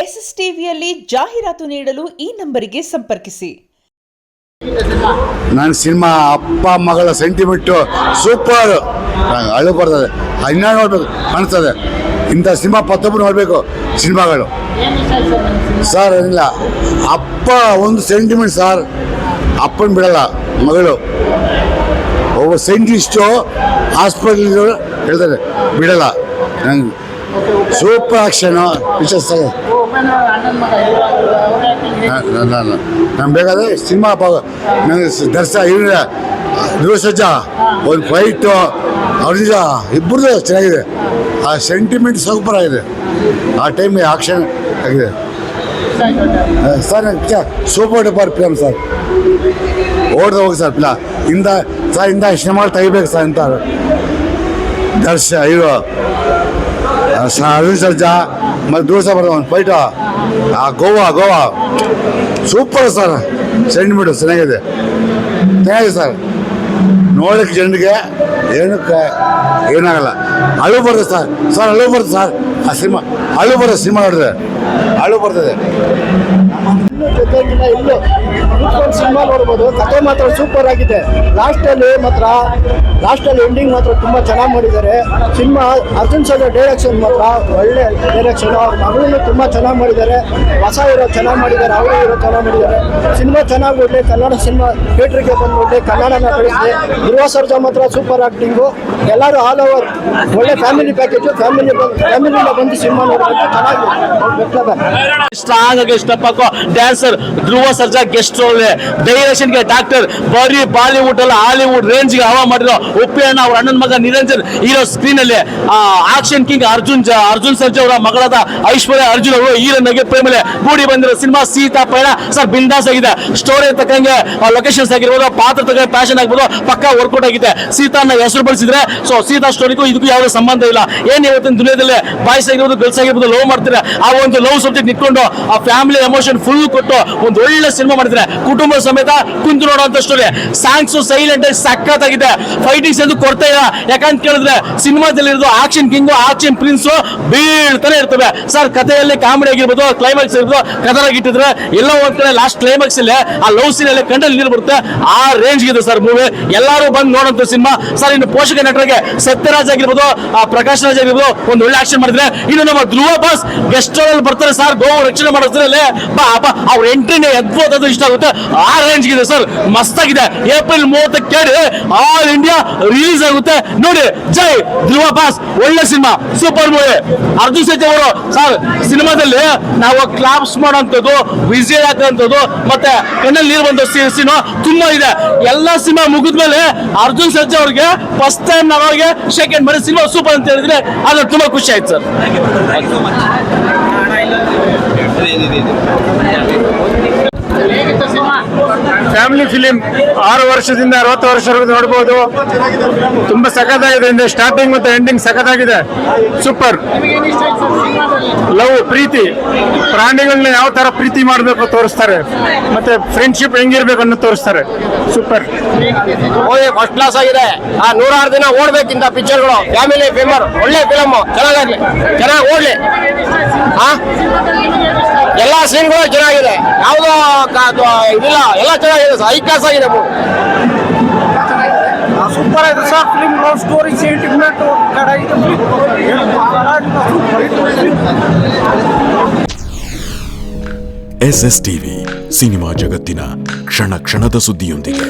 SSTVಯಲ್ಲಿ ಜಾಹೀರಾತು ನೀಡಲು ಈ ನಂಬರಿಗೆ ಸಂಪರ್ಕಿಸಿ. ನನ್ನ ಸಿನಿಮಾ ಅಪ್ಪ ಮಗಳ ಸೆಂಟಿಮೆಂಟು ಸೂಪರ್, ಅಳು ಬರ್ತದೆ, ಇನ್ನೂ ನೋಡ್ಬೇಕು ಕಾಣಿಸ್ತದೆ. ಇಂಥ ಸಿನಿಮಾ ಮತ್ತೊಬ್ಬರು ನೋಡಬೇಕು ಸಿನಿಮಾಗಳು ಸರ್. ಏನಿಲ್ಲ, ಅಪ್ಪ ಒಂದು ಸೆಂಟಿಮೆಂಟ್ ಸರ್, ಅಪ್ಪನ ಬಿಡಲ್ಲ ಮಗಳು. ಒಬ್ಬ ಸೈಂಟಿಸ್ಟು ಹಾಸ್ಪಿಟಲ್ ಹೇಳ್ತಾರೆ ಬಿಡಲ್ಲ. ನಂಗೆ ಸೂಪರ್ ಆಕ್ಷನು ಪಿಕ್ಚರ್ಸ್. ನಾನು ಬೇಕಾದ್ರೆ ಸಿನಿಮಾ ನಂಗೆ ಧ್ರುವ ಸರ್ಜಾ ಒಂದು ಫೈಟು ಅವ್ರ ಇಬ್ಬರದು ಚೆನ್ನಾಗಿದೆ. ಆ ಸೆಂಟಿಮೆಂಟ್ ಸೂಪರ್ ಆಗಿದೆ. ಆ ಟೈಮ್ಗೆ ಆಕ್ಷನ್ ಆಗಿದೆ ಸರ್. ನಂಗೆ ಸೂಪರ್ ಡೂಪರ್ ಫಿಲಮ್ ಸರ್. ಓಡ್ದು ಹೋಗಿ ಸರ್ ಫಿಲಮ್ ಇಂದ ಸಿನಿಮಾಗಳು ತೆಗಿಬೇಕು ಸರ್ ಅಂತ ಇವರು ಅರವಿಂದ್ ಸರ್ಜಾ ಮತ್ತು ಧ್ರುವ ಸರ್ಜಾ ಒಂದು fight Goa super sir. Sentiment ಚೆನ್ನಾಗಿದೆ ಸರ್. ನೋಡೋಕ್ಕೆ ಜನರಿಗೆ ಏನಕ್ಕೆ ಏನಾಗಲ್ಲ, ಅಳು ಬರ್ತದೆ ಸರ್ ಅಳು ಬರ್ತದೆ ಸರ್. ಆ ಸಿನಿಮಾ ಅಳು ಬರ್ತದೆ, ಸಿನಿಮಾ ನೋಡಿದ್ರೆ ಅಳು ಬರ್ತದೆ. ಇಲ್ಲೂ ಸಿನಿಮಾ ನೋಡ್ಬೋದು. ಕಥೆ ಮಾತ್ರ ಸೂಪರ್ ಆಗಿದೆ. ಲಾಸ್ಟಲ್ಲಿ ಎಂಡಿಂಗ್ ಮಾತ್ರ ತುಂಬ ಚೆನ್ನಾಗಿ ಮಾಡಿದ್ದಾರೆ. ಸಿನಿಮಾ ಅರ್ಜುನ್ ಸರ್ಜಾ ಡೈರೆಕ್ಷನ್ ಮಾತ್ರ ಒಳ್ಳೆ ಡೈರೆಕ್ಷನ್. ಅವ್ರ ಮಗಳನ್ನು ತುಂಬ ಚೆನ್ನಾಗಿ ಮಾಡಿದ್ದಾರೆ. ಹೊಸ ಹೀರೋ ಚೆನ್ನಾಗಿ ಮಾಡಿದ್ದಾರೆ, ಅವರ ಹೀರೋ ಚೆನ್ನಾಗಿ ಮಾಡಿದ್ದಾರೆ. ಸಿನಿಮಾ ಚೆನ್ನಾಗಿ ಒಳ್ಳೆ ಕನ್ನಡ ಸಿನಿಮಾ ಥಿಯೇಟ್ರಿಗೆ ಬಂದು ಒಳ್ಳೆ ಕನ್ನಡನ ಬೆಳೆಸಿದೆ. ಧ್ರುವ ಸರ್ಜಾ ಮಾತ್ರ ಸೂಪರ್ ಆಕ್ಟಿಂಗು. ಎಲ್ಲರೂ ಆಲ್ ಓವರ್ ಒಳ್ಳೆ ಫ್ಯಾಮಿಲಿ ಪ್ಯಾಕೇಜು. ಫ್ಯಾಮಿಲಿಯಿಂದ ಬಂದು ಸಿನಿಮಾ ನೋಡೋದು ಚೆನ್ನಾಗಿದೆ. ಸ್ಟ್ರಾಂಗ್ ಆಗಿ ಇಷ್ಟಪಕ್ಕೋ dancer Dhruva Sarja guest roll. Direction ಗೆ ಡಾಕ್ಟರ್ ಬರೀ ಬಾಲಿವುಡ್ ಅಲ್ಲ ಹಾಲಿವುಡ್ ರೇಂಜ್ ಗೆ ಹವಾ ಮಾಡಿರೋ ಉಪ್ಪಿ ಅಣ್ಣ, ಅವ್ರ ಅಣ್ಣನ ಮಗ ನಿರಂಜನ್ ಹೀರೋ ಸ್ಕ್ರೀನ್ ಅಲ್ಲಿ. ಆಕ್ಷನ್ ಕಿಂಗ್ ಅರ್ಜುನ್ ಸರ್ಜಾ ಅವರ ಮಗಳಾದ ಐಶ್ವರ್ಯ ಅರ್ಜುನ್ ಅವರು ಹೀರೋನಿಗೆ ಪ್ರೇಮಲೆ ಗೂಡಿ ಬಂದಿರೋ ಸಿನಿಮಾ ಸೀತಾ ಪಯಣ ಸರ್. ಬಿಂದಾಸ್ ಆಗಿದೆ. ಸ್ಟೋರಿ ತಕ್ಕಂಗೆ ಲೊಕೇಶನ್ಸ್ ಆಗಿರ್ಬೋದು, ಪಾತ್ರ ತಕ್ಕಂಗೆ ಪ್ಯಾಷನ್ ಆಗ್ಬೋದು, ಪಕ್ಕಾ ವರ್ಕೌಟ್ ಆಗಿದೆ. ಸೀತಾನ ಹೆಸರು ಬಳಸಿದ್ರೆ ಸೊ ಸೀತಾ ಸ್ಟೋರಿಗೂ ಇದಕ್ಕೂ ಯಾವುದೇ ಸಂಬಂಧ ಇಲ್ಲ. ಏನ್ ಇವತ್ತಿನ ದುನಿಯಾದಲ್ಲಿ ಬಾಯ್ಸ್ ಆಗಿರ್ಬೋದು ಗರ್ಲ್ಸ್ ಆಗಿರ್ಬೋದು ಲವ್ ಮಾಡ್ತಾರೆ. ಆ ಒಂದು ಲವ್ ಸಬ್ಜೆಕ್ಟ್ ನಿಂತ್ಕೊಂಡು ಆ ಫ್ಯಾಮಿಲಿ ಎಮೋಷನ್ ಫುಲ್ ಕೊಟ್ಟು ಒಂದು ಒಳ್ಳೆ ಸಿನಿಮಾ ಮಾಡಿದ್ರೆ ಕುಟುಂಬ ಸಮೇತ ಕುಂತು ನೋಡುವಂತ ಸ್ಟೋರಿ. ಸಾಂಗ್ಸ್ ಸೈಲೆಂಟ್ ಆಗಿ ಸಖತ್ತಾಗಿದೆ. ಫೈಟಿಂಗ್ಸ್ ಎಂದು ಕೊಡ್ತಾ ಇಲ್ಲ. ಯಾಕಂತ ಕೇಳಿದ್ರೆ ಸಿನಿಮಾದಲ್ಲಿ ಇರೋದು ಆಕ್ಷನ್ ಕಿಂಗು ಆಕ್ಷನ್ ಪ್ರಿನ್ಸ್ ಬೀಳ್ತಾನೆ ಇರ್ತವೆ ಸರ್. ಕಥೆಯಲ್ಲಿ ಕಾಮಿಡಿ ಆಗಿರ್ಬೋದು, ಕ್ಲೈಮ್ಯಾಕ್ಸ್ ಇರ್ಬೋದು ಕಥರಾಗಿಟ್ಟಿದ್ರೆ ಎಲ್ಲ ಒಂದ್ ಕಡೆ ಲಾಸ್ಟ್ ಕ್ಲೈಮ್ಯಾಕ್ಸ್ ಅಲ್ಲಿ ಆ ಲವ್ ಸೀನ್ ಅಲ್ಲಿ ಕಂಡಲ್ಲಿ ನೀರು ಬರುತ್ತೆ. ಆ ರೇಂಜ್ ಇದೆ ಸರ್ ಮೂವಿ. ಎಲ್ಲರೂ ಬಂದು ನೋಡೋಂಥ ಸಿನಿಮಾ ಸರ್. ಇನ್ನು ಪೋಷಕ ನಟರಿಗೆ ಸತ್ಯರಾಜ್ ಆಗಿರ್ಬೋದು, ಪ್ರಕಾಶ್ ರಾಜ್ ಆಗಿರ್ಬೋದು ಒಂದು ಒಳ್ಳೆ ಆಕ್ಷನ್ ಮಾಡಿದ್ರೆ. ಇನ್ನು ನಮ್ಮ ಧ್ರುವ ಬಾಸ್ ಗೆಸ್ಟ್ ಅಲ್ಲಿ ಬರ್ತಾರೆ ಸರ್. ಗೋವು ರಕ್ಷಣೆ ಮಾಡೋದ್ರಲ್ಲಿ ಅವ್ರ ಎಂಟ್ರಿನೇ ಅದ್ಭುತ, ಇಷ್ಟ ಆಗುತ್ತೆ. ಆ ರೇಂಜ್ ಇದೆ ಸರ್, ಮಸ್ತಾಗಿದೆ. ಏಪ್ರಿಲ್ 30 ಕೇಳಿ ಆಲ್ ಇಂಡಿಯಾ ರಿಲೀಸ್ ಆಗುತ್ತೆ ನೋಡಿ. ಜೈ ಧ್ರುವ ಬಾಸ್, ಒಳ್ಳೆ cinema, super movie. Arjun Sarja ಅವರು ಸರ್ ಸಿನಿಮಾದಲ್ಲಿ ನಾವು ಕ್ಲಾಪ್ಸ್ ಮಾಡೋಂಥದ್ದು, ವಿಸಿಲ್ ಹಾಕೋಂಥದ್ದು ಮತ್ತೆ ಕಣ್ಣಲ್ಲಿ ನೀರು ಬಂದ ಸೀನು ತುಂಬಾ ಇದೆ. ಎಲ್ಲ ಸಿನಿಮಾ ಮುಗಿದ್ಮೇಲೆ ಅರ್ಜುನ್ ಸರ್ಜಾ ಅವ್ರಿಗೆ ಫಸ್ಟ್ ಟೈಮ್ ನಾವು ಅವ್ರಿಗೆ ಸೆಕೆಂಡ್ ಮಾಡಿ ಸಿನಿಮಾ ಸೂಪರ್ ಅಂತ ಹೇಳಿದ್ರೆ ಅದು ತುಂಬಾ ಖುಷಿ ಆಯ್ತು ಸರ್. ಫ್ಯಾಮಿಲಿ ಫಿಲಿಂ 6 ವರ್ಷದಿಂದ 60 ವರ್ಷವರೆಗೂ ನೋಡಬಹುದು. ತುಂಬಾ ಸಖತ್ತಾಗಿದೆ. ಸ್ಟಾರ್ಟಿಂಗ್ ಮತ್ತು ಎಂಡಿಂಗ್ ಸಖತ್ತಾಗಿದೆ. ಸೂಪರ್. ಲವ್, ಪ್ರೀತಿ, ಪ್ರಾಣಿಗಳನ್ನ ಯಾವ ತರ ಪ್ರೀತಿ ಮಾಡಬೇಕು ತೋರಿಸ್ತಾರೆ. ಮತ್ತೆ ಫ್ರೆಂಡ್ಶಿಪ್ ಹೆಂಗಿರ್ಬೇಕು ಅನ್ನೋ ತೋರಿಸ್ತಾರೆ. ಸೂಪರ್. ಫಸ್ಟ್ ಕ್ಲಾಸ್ ಆಗಿದೆ. 106 ದಿನ ಓಡ್ಬೇಕಿಂತ ಪಿಕ್ಚರ್ಗಳು. ಫ್ಯಾಮಿಲಿ ಫಿಲ್ಮರ್, ಒಳ್ಳೆ ಫಿಲಮ್, ಚೆನ್ನಾಗಿ ಓಡ್ಲಿ. ಎಲ್ಲ ಸೀನ್ಗಳು ಚೆನ್ನಾಗಿದೆ, ಯಾವುದೋ ಇದಿಲ್ಲ, ಎಲ್ಲ ಚೆನ್ನಾಗಿದೆ ಸರ್. ಹೈ ಕ್ಲಾಸ್ ಆಗಿದೆ. ಸೂಪರ್ ಆಗಿದೆ sir film. Love story, sentiment SSTV cinema ಜಗತ್ತಿನ ಕ್ಷಣ ಕ್ಷಣದ ಸುದ್ದಿಯೊಂದಿಗೆ.